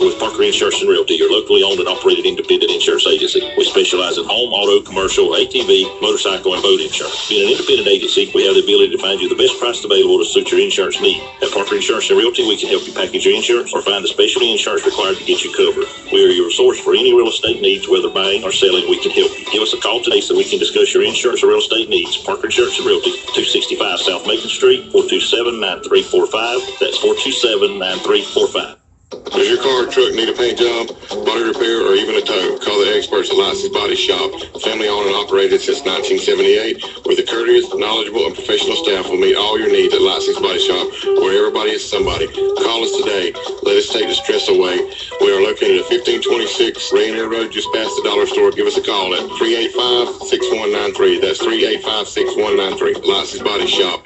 with Parker Insurance and Realty, your locally owned and operated independent insurance agency. We specialize in home, auto, commercial, ATV, motorcycle, and boat insurance. Being an independent agency, we have the ability to find you the best price available to suit your insurance need. At Parker Insurance and Realty, we can help you package your insurance or find the specialty insurance required to get you covered. We are your source for any real estate needs, whether buying or selling. We can help you. Give us a call today so we can discuss your insurance or real estate needs. Parker Insurance and Realty, 265 South Macon Street, 427-9345. That's 427-9345. Does your car or truck need a paint job, body repair, or even a tow? Call the experts at License Body Shop, family owned and operated since 1978. With a courteous, knowledgeable, and professional staff will meet all your needs at License Body Shop, where everybody is somebody. Call us today. Let us take the stress away. We are located at 1526 Rainier Road, just past the dollar store. Give us a call at 385-6193. That's 385-6193. License Body Shop.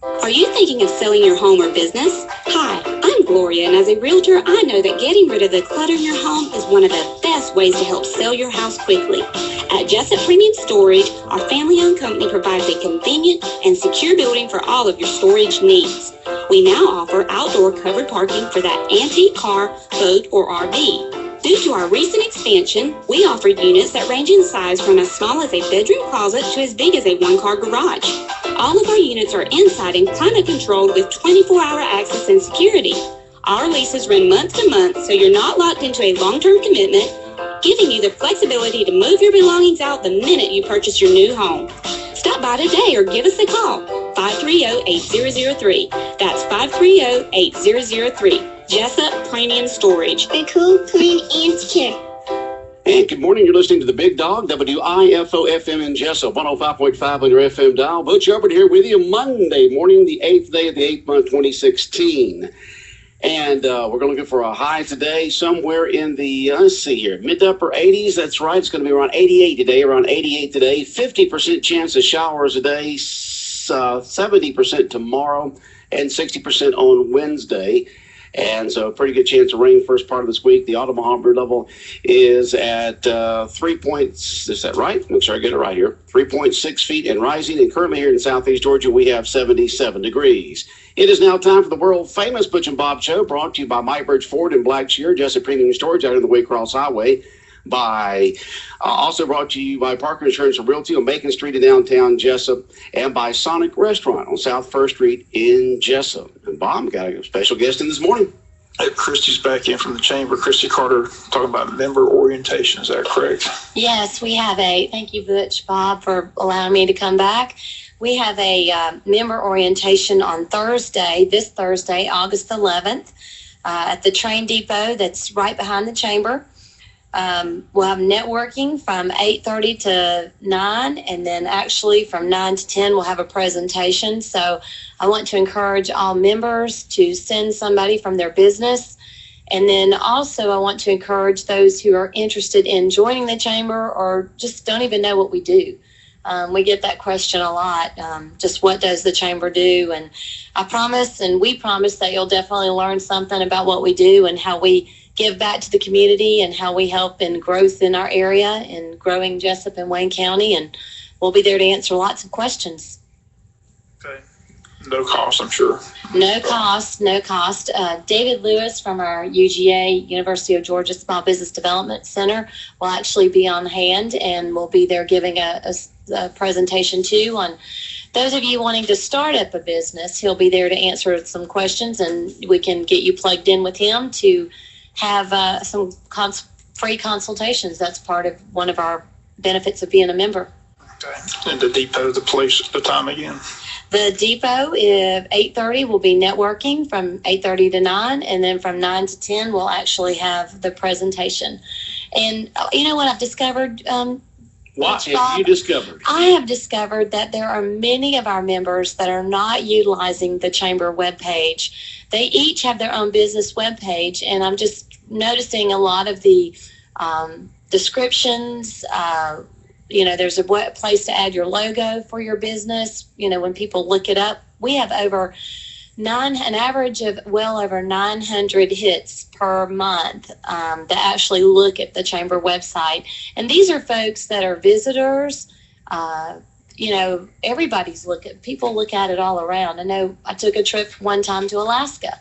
Are you thinking of selling your home or business? Hi, I'm Gloria, and as a realtor, I know that getting rid of the clutter in your home is one of the best ways to help sell your house quickly. At Jessup Premium Storage, our family-owned company provides a convenient and secure building for all of your storage needs. We now offer outdoor covered parking for that antique car, boat, or RV. Due to our recent expansion, we offer units that range in size from as small as a bedroom closet to as big as a one-car garage. All of our units are inside and climate controlled with 24-hour access and security. Our leases run month to month, so you're not locked into a long-term commitment, giving you the flexibility to move your belongings out the minute you purchase your new home. Stop by today or give us a call, 530-8003. That's 530-8003. Jessup Premium Storage. Be cool, clean, and secure. And good morning. You're listening to The Big Dog, WIFO-FM in Jessup, 105.5 on your FM dial. Butch Hubbard here with you Monday morning, the 8th day of the 8th month, 2016. And we're looking for a high today, somewhere in the, let's see here, mid to upper 80s. That's right. It's going to be around 88 today, around 88 today. 50% chance of showers today, 70% tomorrow, and 60% on Wednesday. And so a pretty good chance of rain first part of this week. The autumn level is at 3 points. Is that right? Make sure I get it right here. 3.6 feet and rising. And currently here in southeast Georgia, we have 77 degrees. It is now time for the world famous Butch and Bob Show, brought to you by Mybridge Ford and Blackshear, Jessup Premium Storage out on the Waycross Highway. Also brought to you by Parker Insurance and Realty on Macon Street in downtown Jessup, and by Sonic Restaurant on South First Street in Jessup. And Bob, got a special guest in this morning. Christy's back in from the chamber. Christy Carter talking about member orientation. Is that correct? Yes, we have thank you, Butch, Bob, for allowing me to come back. We have a member orientation on Thursday, this Thursday, August 11th, at the train depot that's right behind the chamber. We'll have networking from 8:30 to 9, and then actually from 9 to 10 we'll have a presentation. So I want to encourage all members to send somebody from their business. And then also I want to encourage those who are interested in joining the chamber or just don't even know what we do. We get that question a lot, just what does the chamber do? And I promise, and we promise, that you'll definitely learn something about what we do and how we give back to the community and how we help in growth in our area and growing Jessup and Wayne County. And we'll be there to answer lots of questions. Okay. No cost, I'm sure. No cost, no cost. David Lewis from our UGA, University of Georgia Small Business Development Center, will actually be on hand, and we'll be there giving a presentation too on those of you wanting to start up a business. He'll be there to answer some questions, and we can get you plugged in with him to have some free consultations. That's part of one of our benefits of being a member. Okay. And the depot, the place, the time again? The depot is 8:30. We'll be networking from 8:30 to 9, and then from 9 to 10 we'll actually have the presentation. And you know what I've discovered? What have you discovered? I have discovered that there are many of our members that are not utilizing the chamber webpage. They each have their own business webpage, and I'm just noticing a lot of the descriptions. There's a place to add your logo for your business. When people look it up, we have an average of well over 900 hits per month that actually look at the chamber website. And these are folks that are visitors. People look at it all around. I know I took a trip one time to Alaska,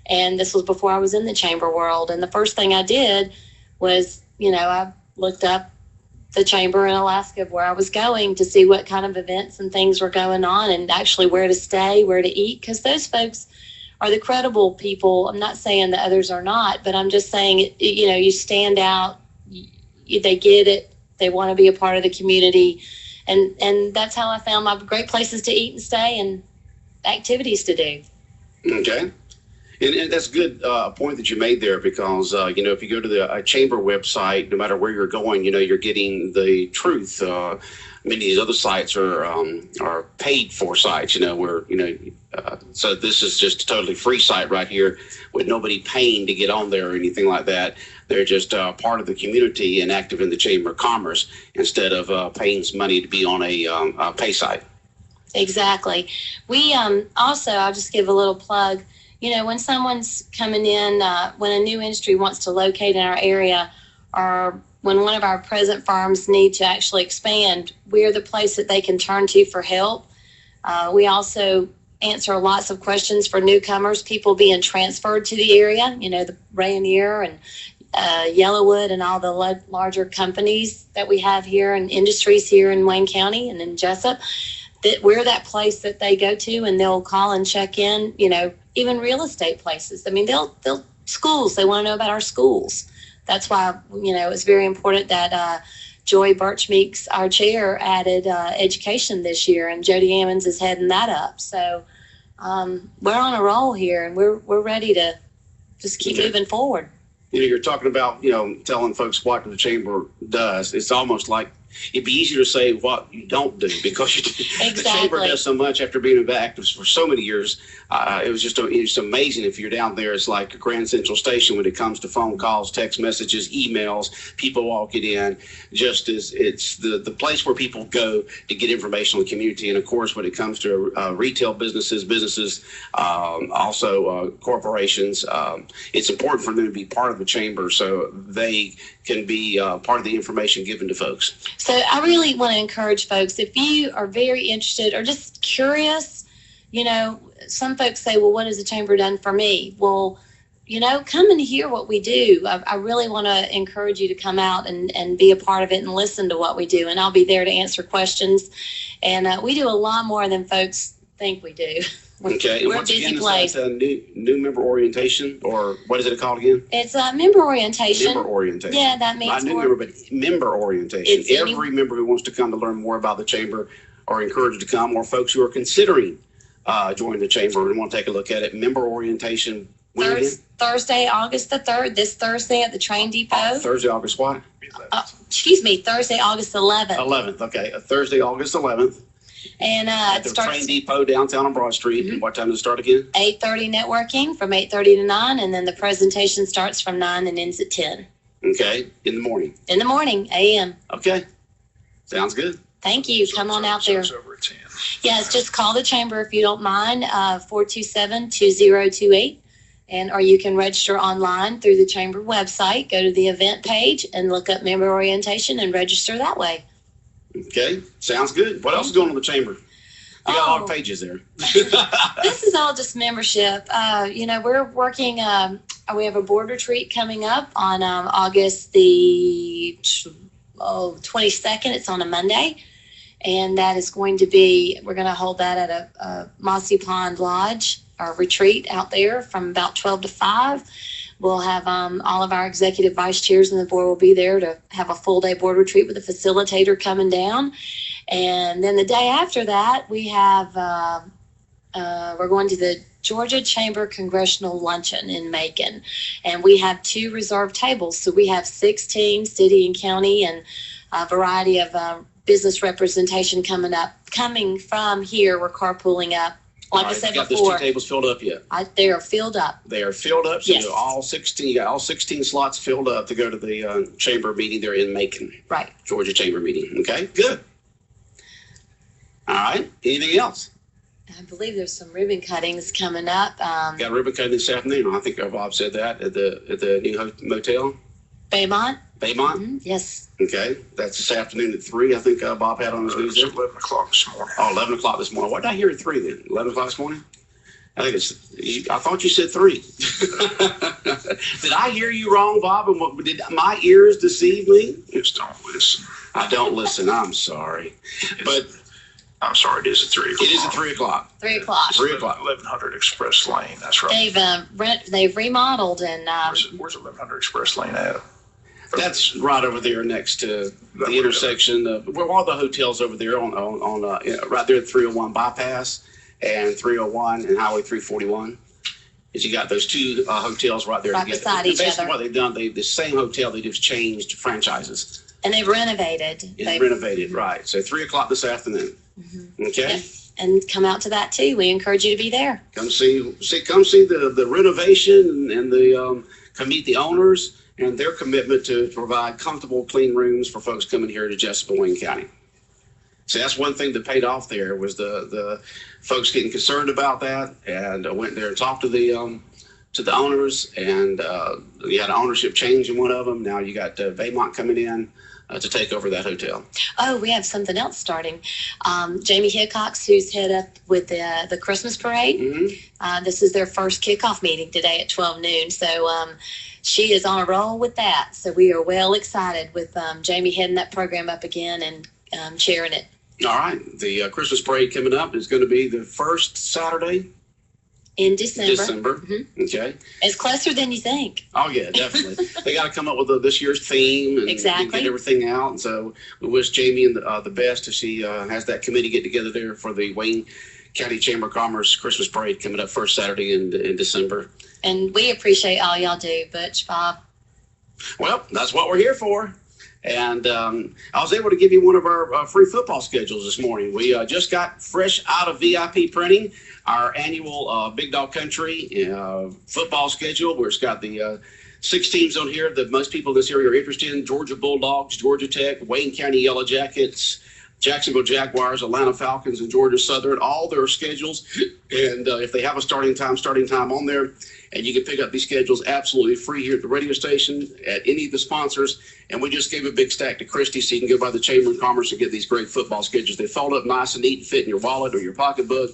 And this was before I was in the chamber world. And the first thing I did was, I looked up the chamber in Alaska where I was going to see what kind of events and things were going on, and actually where to stay, where to eat, because those folks are the credible people. I'm not saying that others are not, but I'm just saying, you stand out, they get it, they want to be a part of the community. And that's how I found my great places to eat and stay and activities to do. Okay. And that's a good point that you made there, because, if you go to the chamber website, no matter where you're going, you're getting the truth. Many of these other sites are paid for sites, where, so this is just a totally free site right here with nobody paying to get on there or anything like that. They're just part of the community and active in the Chamber of Commerce instead of paying some money to be on a pay site. Exactly. We also, I'll just give a little plug. When someone's coming in, when a new industry wants to locate in our area, or when one of our present farms need to actually expand, we're the place that they can turn to for help. We also answer lots of questions for newcomers, people being transferred to the area, the Rayonier and Yellowwood and all the larger companies that we have here and industries here in Wayne County and in Jessup, that we're that place that they go to, and they'll call and check in, even real estate places. I mean, they'll schools, they want to know about our schools. That's why, it's very important that Joy Birch Meeks, our chair, added education this year, and Jody Ammons is heading that up. So we're on a roll here, and we're ready to just keep moving forward. You're talking about, telling folks what the chamber does. It's almost like it'd be easier to say what you don't do, because the chamber does so much after being active for so many years. It was just amazing. If you're down there, it's like a Grand Central Station when it comes to phone calls, text messages, emails, people walking in. Just as it's the place where people go to get information on the community. And of course, when it comes to retail businesses, also corporations, it's important for them to be part of the chamber so they can be part of the information given to folks. So I really want to encourage folks, if you are very interested or just curious, some folks say, well, what has the chamber done for me? Well, come and hear what we do. I really want to encourage you to come out and be a part of it and listen to what we do. And I'll be there to answer questions. And we do a lot more than folks think we do. Okay, we're a busy place. New member orientation, or what is it called again? It's member orientation. Member orientation. Yeah, that means not new member, but member orientation. Every member who wants to come to learn more about the chamber are encouraged to come, or folks who are considering joining the chamber and want to take a look at it. Member orientation. Thursday, August the 3rd. This Thursday at the train depot. Thursday, August what? Thursday, August 11th. 11th. Okay, Thursday, August 11th. And at the train depot downtown on Broad Street. Mm-hmm. And what time does it start again? 8:30 networking from 8:30 to 9, and then the presentation starts from 9 and ends at 10. Okay, in the morning. In the morning, a.m. Okay, sounds good. Thank you. Come on out there. Over 10. Yes, just call the chamber if you don't mind, 427-2028. Or you can register online through the chamber website. Go to the event page and look up member orientation and register that way. Okay, sounds good. What else is going on in the chamber? You got a lot of pages there. This is all just membership. We're working, we have a board retreat coming up on August the 22nd. It's on a Monday. And that is going to be, we're going to hold that at a Mossy Pond Lodge, our retreat out there from about 12 to 5. We'll have all of our executive vice chairs and the board will be there to have a full day board retreat with a facilitator coming down. And then the day after that, we have, we're going to the Georgia Chamber Congressional Luncheon in Macon. And we have 2 reserved tables. So we have 16 city and county and a variety of business representation coming from here. We're carpooling up. Like I said got before, those 2 tables filled up yet? They are filled up. They are filled up. So yes. You got all 16 slots filled up to go to the chamber meeting there in Macon. Right. Georgia Chamber meeting. Okay, good. All right. Anything else? I believe there's some ribbon cuttings coming up. Got a ribbon cutting this afternoon. I think Bob said that at the new motel. Baymont? Mm-hmm. Yes. Okay, that's this afternoon at 3. I think Bob had on his news there. 11 o'clock this morning. Oh, 11 o'clock this morning. What did I hear at 3 then? 11 o'clock this morning? I think I thought you said 3. Did I hear you wrong, Bob? And did my ears deceive me? Just don't listen. I don't listen. I'm sorry. But I'm sorry, it is at 3 o'clock. it is at 3 o'clock. 3 o'clock. 3 o'clock. 1100 Express Lane, that's right. They've remodeled and Where's 1100 Express Lane at? That's right over there next to the intersection of where all the hotels over there on right there at 301 bypass and 301 and Highway 341. Is you got those 2 hotels right there right together. beside each Basically, other. what they've done, the same hotel, they just changed franchises. And they've renovated. It's renovated, right? So 3 o'clock this afternoon. Mm-hmm. Okay. Yep. And come out to that too. We encourage you to be there. Come see the renovation and the come meet the owners and their commitment to provide comfortable, clean rooms for folks coming here to Jessup and Wayne County. So that's one thing that paid off there was the folks getting concerned about that, and went there and talked to the owners, and you had an ownership change in one of them. Now you got Baymont coming in to take over that hotel. Oh, we have something else starting. Jamie Hickox, who's head up with the Christmas parade. Mm-hmm. This is their first kickoff meeting today at 12 noon. So she is on a roll with that. So we are well excited with Jamie heading that program up again and chairing it. All right. The Christmas parade coming up is going to be the first Saturday In December. Mm-hmm. Okay. It's closer than you think. Oh, yeah, definitely. They got to come up with this year's theme and get everything out. And so we wish Jamie and the best as she has that committee get together there for the Wayne County Chamber of Commerce Christmas parade coming up first Saturday in December. And we appreciate all y'all do, Butch, Bob. Well, that's what we're here for. And I was able to give you one of our free football schedules this morning. We just got fresh out of VIP printing our annual Big Dog Country football schedule, where it's got the 6 teams on here that most people in this area are interested in: Georgia Bulldogs, Georgia Tech, Wayne County Yellow Jackets, Jacksonville Jaguars, Atlanta Falcons, and Georgia Southern, all their schedules. And if they have a starting time on there, and you can pick up these schedules absolutely free here at the radio station, at any of the sponsors. And we just gave a big stack to Christy, so you can go by the Chamber of Commerce and get these great football schedules. They fold up nice and neat and fit in your wallet or your pocketbook,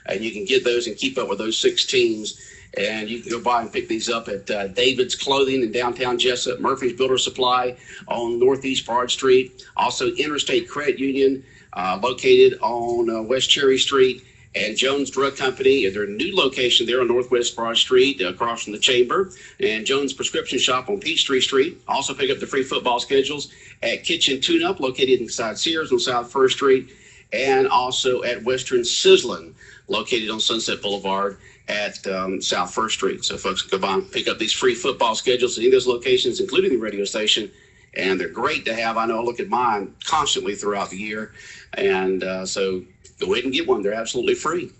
and you can get those and keep up with those 6 teams. And you can go by and pick these up at David's Clothing in downtown Jessup, Murphy's Builder Supply on Northeast Broad Street, also Interstate Credit Union located on West Cherry Street, and Jones Drug Company at their new location there on Northwest Broad Street across from the Chamber, and Jones Prescription Shop on Peachtree Street. Also pick up the free football schedules at Kitchen Tune-Up located inside Sears on South First Street, and also at Western Sizzlin located on Sunset Boulevard at South First Street. So folks can go by and pick up these free football schedules at any of those locations, including the radio station. And they're great to have. I know I look at mine constantly throughout the year. And so go ahead and get one. They're absolutely free.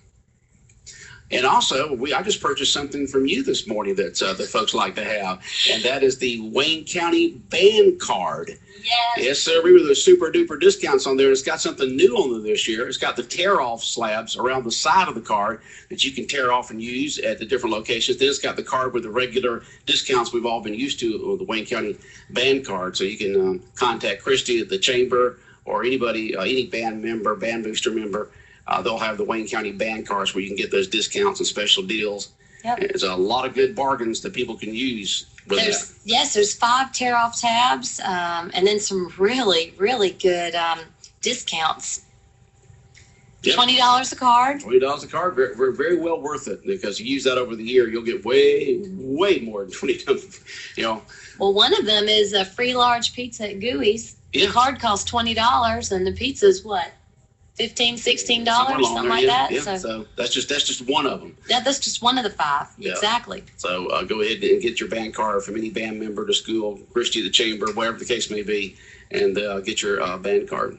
And also, I just purchased something from you this morning that folks like to have, and that is the Wayne County Band Card. Yes, sir. We were the super duper discounts on there. It's got something new on there this year. It's got the tear off slabs around the side of the card that you can tear off and use at the different locations. Then it's got the card with the regular discounts we've all been used to, the Wayne County Band Card. So you can contact Christy at the Chamber or anybody, any band member, band booster member. They'll have the Wayne County Band Cards where you can get those discounts and special deals. Yep. There's a lot of good bargains that people can use with that. Yes, there's 5 tear-off tabs, and then some really, really good discounts. Yep. $20 a card. $20 a card. Very, very well worth it, because you use that over the year, you'll get way, way more than $20. Well, one of them is a free large pizza at Gooey's. Yeah. The card costs $20, and the pizza's what? $15, $16, something like that. Yeah. So that's just one of them. Yeah, that's just one of the 5. Yeah. Exactly. So go ahead and get your band card from any band member to school, Christy, the Chamber, whatever the case may be, and get your band card.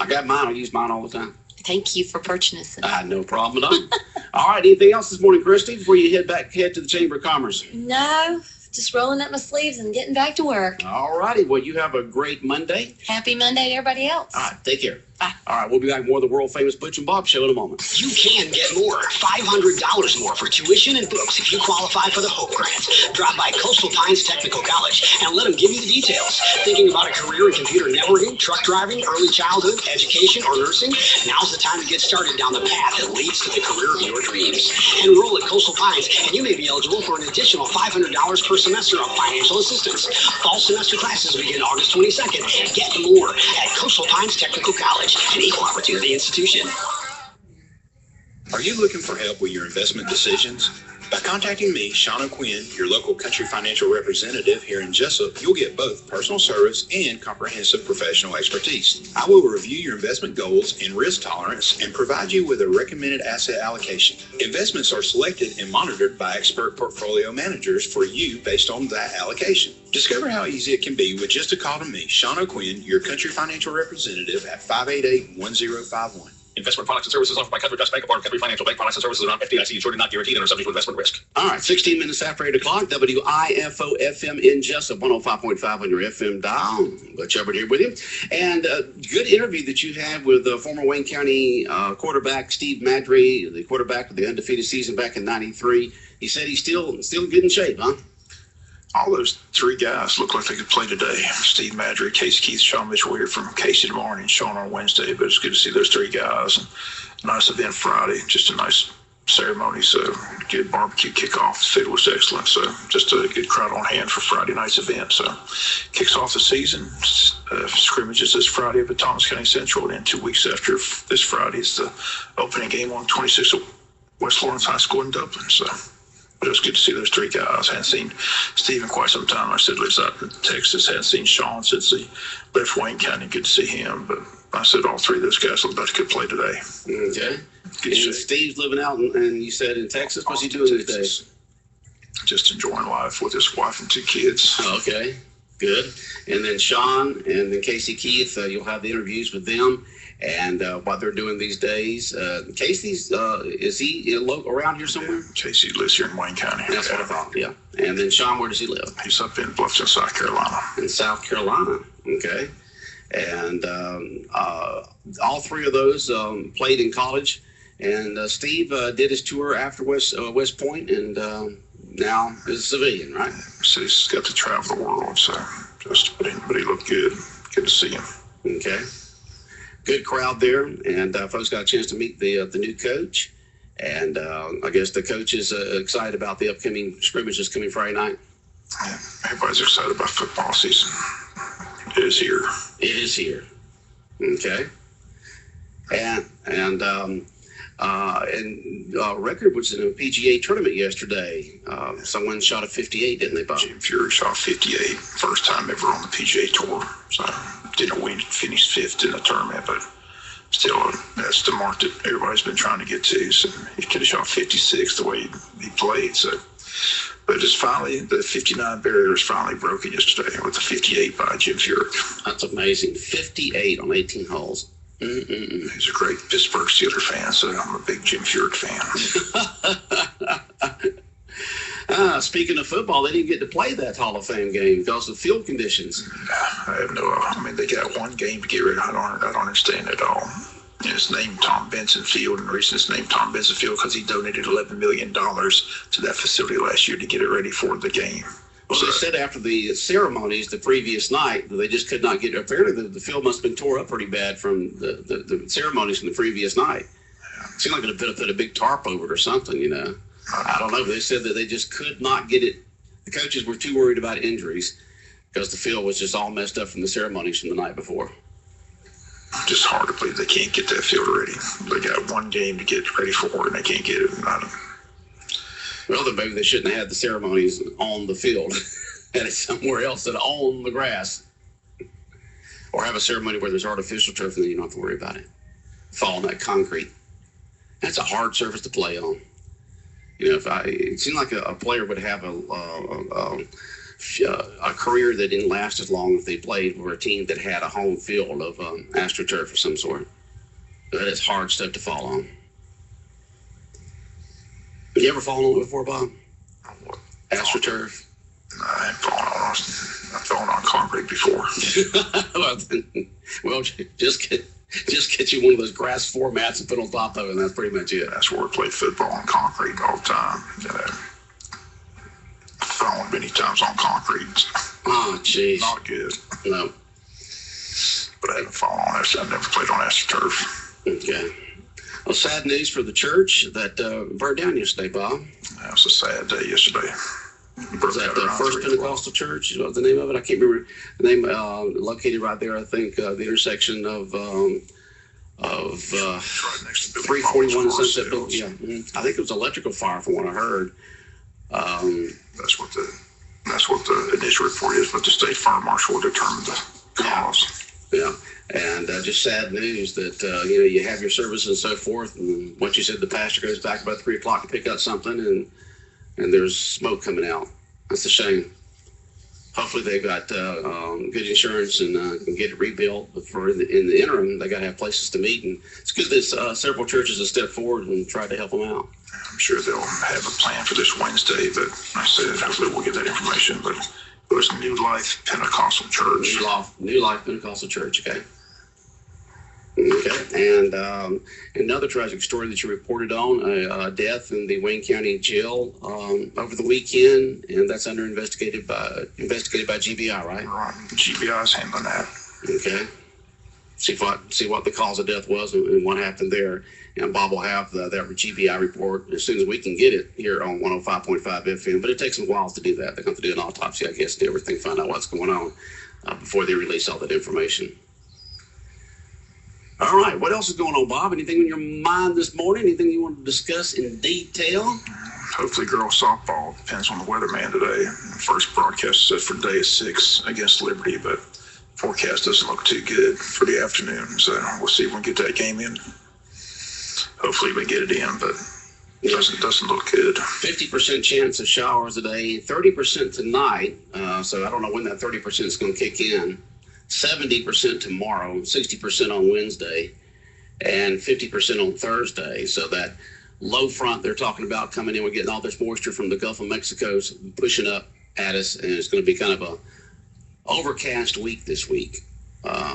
I got mine. I use mine all the time. Thank you for purchasing. No problem at all. All right. Anything else this morning, Christy, before you head to the Chamber of Commerce? No. Just rolling up my sleeves and getting back to work. All righty. Well, you have a great Monday. Happy Monday to everybody else. All right. Take care. Bye. All right, we'll be back with more of the world-famous Butch and Bob Show in a moment. You can get more, $500 more for tuition and books if you qualify for the Hope Grant. Drop by Coastal Pines Technical College and let them give you the details. Thinking about a career in computer networking, truck driving, early childhood, education, or nursing? Now's the time to get started down the path that leads to the career of your dreams. Enroll at Coastal Pines and you may be eligible for an additional $500 per semester of financial assistance. Fall semester classes begin August 22nd. Get more at Coastal Pines Technical College, an equal opportunity institution. Are you looking for help with your investment decisions? By contacting me, Sean O'Quinn, your local country financial representative here in Jessup, you'll get both personal service and comprehensive professional expertise. I will review your investment goals and risk tolerance and provide you with a recommended asset allocation. Investments are selected and monitored by expert portfolio managers for you based on that allocation. Discover how easy it can be with just a call to me, Sean O'Quinn, your country financial representative at 588-1051. Investment products and services offered by Country Trust Bank or Country Financial Bank. Products and services are not FDIC insured and not guaranteed and are subject to investment risk. All right, 16 minutes after 8 o'clock, WIFO FM in Jessup, 105.5 on your FM dial. Butch Hubbard here with you. And good interview that you had with former Wayne County quarterback Steve Madry, the quarterback of the undefeated season back in '93. He said he's still good in shape, huh? All those three guys look like they could play today. Steve Madry, Casey Keith, Sean Mitchell. We're here from Casey tomorrow and Sean on Wednesday, but it's good to see those three guys. And nice event Friday, just a nice ceremony. So good barbecue kickoff. The food was excellent. So just a good crowd on hand for Friday night's event. So kicks off the season. Scrimmages this Friday at Thomas County Central, and then 2 weeks after this Friday is the opening game on 26th of West Lawrence High School in Dublin. So it was good to see those three guys. I hadn't seen Steve in quite some time. I said lives out in Texas. Hadn't seen Sean since he left Wayne County. Good to see him. But I said all three of those guys look like they could play today. Okay. Good and Steve's living out, and you said in Texas. What's he doing these days? Just enjoying life with his wife and two kids. Okay, good. And then Sean and then Casey Keith, you'll have the interviews with them and what they're doing these days. Casey's, is he around here somewhere? Yeah, Casey lives here in Wayne County. That's what I thought, yeah. And then Sean, where does he live? He's up in Bluffton, South Carolina. In South Carolina, okay. And all three of those played in college. And Steve did his tour after West Point, and now is a civilian, right? So he's got to travel the world, so but he looked good. Good to see him. Okay. Good crowd there, and folks got a chance to meet the new coach. And I guess the coach is excited about the upcoming scrimmages coming Friday night. Yeah, everybody's excited about football season. It is here. It is here. Okay. And record was in a PGA tournament yesterday. Someone shot a 58, didn't they, Bob? Jim Furyk shot 58, first time ever on the PGA Tour. So didn't win, finished fifth in the tournament, but still, that's the mark that everybody's been trying to get to. So he could have shot 56 the way he played. So, but it's finally, the 59 barrier is finally broken yesterday with the 58 by Jim Furyk. That's amazing. 58 on 18 holes. Mm-mm-mm. He's a great Pittsburgh Steelers fan, so I'm a big Jim Furyk fan. Speaking of football, they didn't get to play that Hall of Fame game because of field conditions. I have I mean, they got one game to get rid of. I don't understand it at all. And it's named Tom Benson Field, and the reason it's named Tom Benson Field because he donated $11 million to that facility last year to get it ready for the game. Well, they said after the ceremonies the previous night that they just could not get. Apparently, the field must have been tore up pretty bad from the ceremonies from the previous night. It seemed like they put a big tarp over it or something, you know. I don't know. But they said that they just could not get it. The coaches were too worried about injuries because the field was just all messed up from the ceremonies from the night before. Just hard to believe they can't get that field ready. They got one game to get ready for it, and they can't get it. Well, then maybe they shouldn't have had the ceremonies on the field. Had it somewhere else than on the grass. Or have a ceremony where there's artificial turf and then you don't have to worry about it. Fall on that concrete. That's a hard surface to play on. You know, it seemed like a player would have a career that didn't last as long if they played for a team that had a home field of AstroTurf of some sort. That is hard stuff to fall on. You ever fallen on it before, Bob? AstroTurf? No, I ain't fallen on. I've fallen on concrete before. Well, just Just get you one of those grass floor mats and put on top of it, and that's pretty much it. That's where we play football on concrete all the time. Fallen many times on concrete. Oh, jeez. Not good. No. But I haven't fallen on that. I've never played on AstroTurf. Okay. Well, sad news for the church that burned down yesterday, Bob. That was a sad day yesterday. Was that the First Pentecostal Church? What was the name of it? I can't remember the name. Located right there, I think, the intersection of 341 and Sunset. Yeah, I think it was electrical fire, from what I heard. That's what the initial report is, but the state fire marshal will determine the cause. Yeah, and just sad news that you have your service and so forth, and what you said, the pastor goes back about 3 o'clock to pick up something, and there's smoke coming out. That's a shame. Hopefully they got good insurance and can get it rebuilt. But in the interim, they got to have places to meet, and it's good that several churches have stepped forward and tried to help them out. I'm sure they'll have a plan for this Wednesday, but like I said, hopefully we'll get that information. But it was New Life Pentecostal Church. New Life Pentecostal Church, okay. Okay, and another tragic story that you reported on, a death in the Wayne County Jail over the weekend, and that's investigated by GBI, right? Right, GBI is handling that. Okay. See what the cause of death was and what happened there. And Bob will have that GBI report as soon as we can get it here on 105.5 FM. But it takes them a while to do that. They're going to do an autopsy, I guess, and everything, find out what's going on before they release all that information. All right, what else is going on, Bob? Anything on your mind this morning? Anything you want to discuss in detail? Hopefully girls softball. Depends on the weatherman today. The first broadcast said for day is 6 against Liberty, but forecast doesn't look too good for the afternoon. So we'll see if we can get that game in. Hopefully we get it in, but it doesn't look good. 50% chance of showers today, 30% tonight. So I don't know when that 30% is going to kick in. 70% tomorrow, 60% on Wednesday, and 50% on Thursday. So that low front they're talking about coming in, we're getting all this moisture from the Gulf of Mexico pushing up at us, and it's going to be kind of a overcast week this week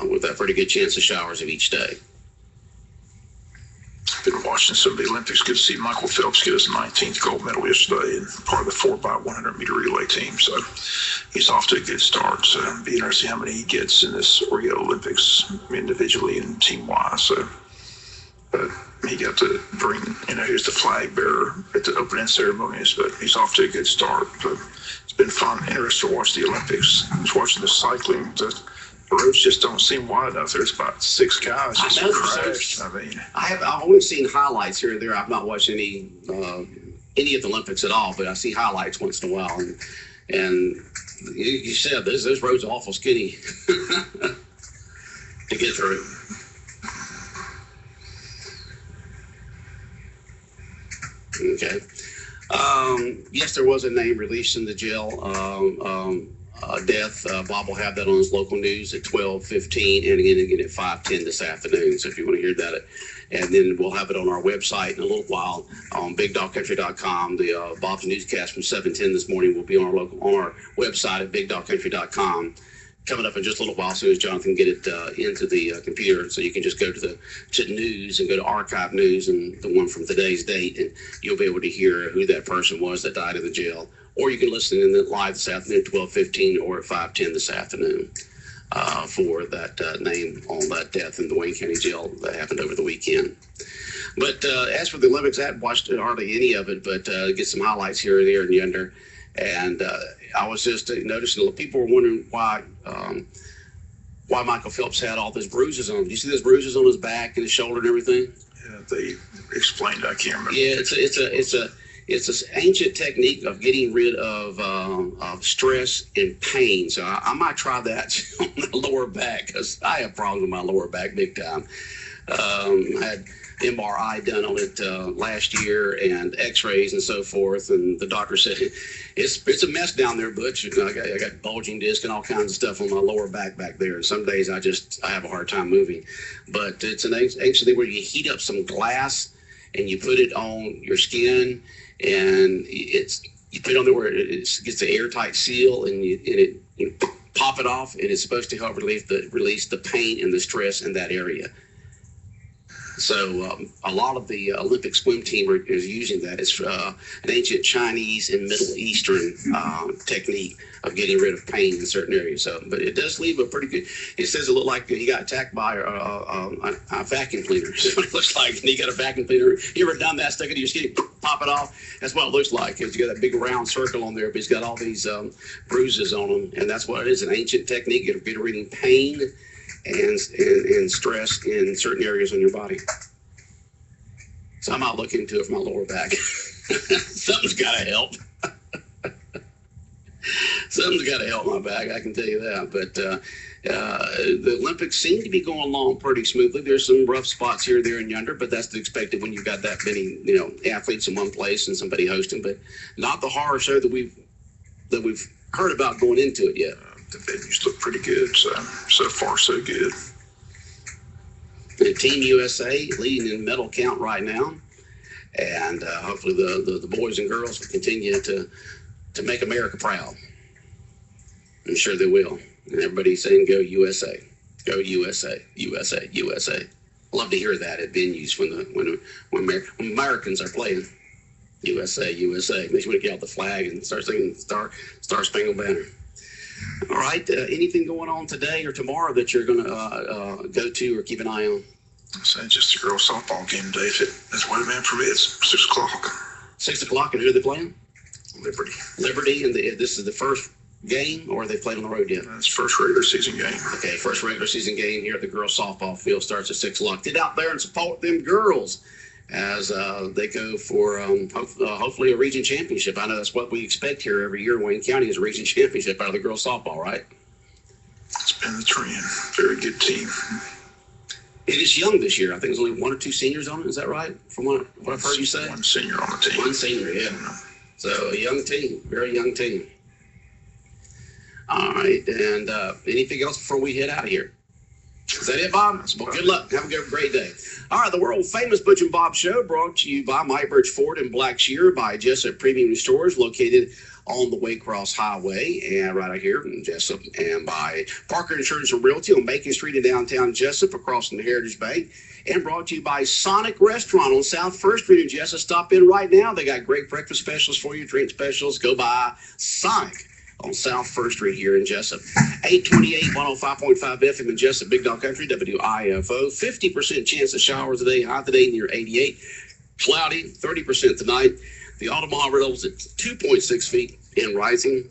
with that pretty good chance of showers of each day. Been watching some of the Olympics. Good to see Michael Phelps get his 19th gold medal yesterday and part of the 4x100 meter relay team. So he's off to a good start. So it'll be interesting how many he gets in this Rio Olympics individually and team wise. So, but he got to bring, here's the flag bearer at the opening ceremonies, but he's off to a good start. So it's been fun, interesting to watch the Olympics. I was watching the cycling. The roads just don't seem wide enough. There's about 6 guys just crashed. I've only seen highlights here and there. I've not watched any of the Olympics at all, but I see highlights once in a while. And you said those roads are awful skinny to get through. Okay. Yes, there was a name released in the jail. Death. Bob will have that on his local news at 12:15 and again at 5:10 this afternoon. So if you want to hear that, and then we'll have it on our website in a little while on BigDogCountry.com. The Bob's newscast from 7:10 this morning will be on our website at BigDogCountry.com. Coming up in just a little while, as soon as Jonathan get it into the computer, so you can just go to news and go to archive news and the one from today's date, and you'll be able to hear who that person was that died in the jail. Or you can listen in live this afternoon at 12:15 or at 5:10 this afternoon for that name on that death in the Wayne County Jail that happened over the weekend. But as for the Olympics, I haven't watched hardly any of it, but get some highlights here, there, and yonder. And I was just noticing people were wondering why Michael Phelps had all those bruises on him. Do you see those bruises on his back and his shoulder and everything? Yeah, they explained. I can't remember. Yeah, it's an ancient technique of getting rid of stress and pain. So I might try that on the lower back because I have problems with my lower back big time. I had MRI done on it last year and x-rays and so forth. And the doctor said, it's a mess down there, Butch. I got bulging disc and all kinds of stuff on my lower back there. And some days I have a hard time moving. But it's an ancient thing where you heat up some glass and you put it on your skin, and you put it on there where it gets the airtight seal, and you pop it off, and it's supposed to help release the pain and the stress in that area. So a lot of the Olympic swim team is using that. It's an ancient Chinese and Middle Eastern technique of getting rid of pain in certain areas. So, but it does leave a pretty good. It says it looked like he got attacked by a vacuum cleaner. That's what it looks like. And he got a vacuum cleaner. You ever done that? Stuck it in your skin, pop it off. That's what it looks like. He's got that big round circle on there, but he's got all these bruises on him, and that's what it is. An ancient technique of getting rid of pain and stress in certain areas on your body. So I might look into it for my lower back. Something's got to help. Something's got to help my back, I can tell you that. But the Olympics seem to be going along pretty smoothly. There's some rough spots here, there, and yonder, but that's expected when you've got that many, athletes in one place and somebody hosting. But not the horror show that we've heard about going into it yet. The venues look pretty good, so far so good. And Team USA leading in medal count right now, and hopefully the boys and girls will continue to make America proud. I'm sure they will. And everybody's saying, "Go USA, go USA, USA, USA." Love to hear that at venues when Americans are playing. USA, USA. Makes you want to get out the flag and start singing Star Spangled Banner. All right. Anything going on today or tomorrow that you're going to go to or keep an eye on? So just a girls softball game today, if the weatherman permits. 6 o'clock. 6 o'clock, and who are they playing? Liberty. Liberty, and this is the first game, or are they played on the road yet? That's first regular season game. Okay, first regular season game here at the girls softball field starts at 6 o'clock. Get out there and support them girls as they go for hopefully a region championship. I know that's what we expect here every year in Wayne County is a region championship out of the girls softball, right? It's been the trend. Very good team. It is young this year. I think there's only 1 or 2 seniors on it. Is that right? From what I've heard you say? One senior on the team. One senior, yeah. So a young team, very young team. All right, and anything else before we head out of here? Is that it, Bob? Well, good luck. Have a great day. All right, the world-famous Butch and Bob Show brought to you by Mybridge Ford in Blackshear, by Jessup Premium Stores, located on the Waycross Highway, and right out here in Jessup, and by Parker Insurance and Realty on Macon Street in downtown Jessup, across from the Heritage Bank, and brought to you by Sonic Restaurant on South 1st Street in Jessup. Stop in right now. They got great breakfast specials for you, drink specials. Go by Sonic on South 1st Street here in Jessup. 828, 105.5 FM in Jessup, Big Dog Country, WIFO. 50% chance of showers today, high today near 88. Cloudy, 30% tonight. The Omaha Riddle's at 2.6 feet and rising.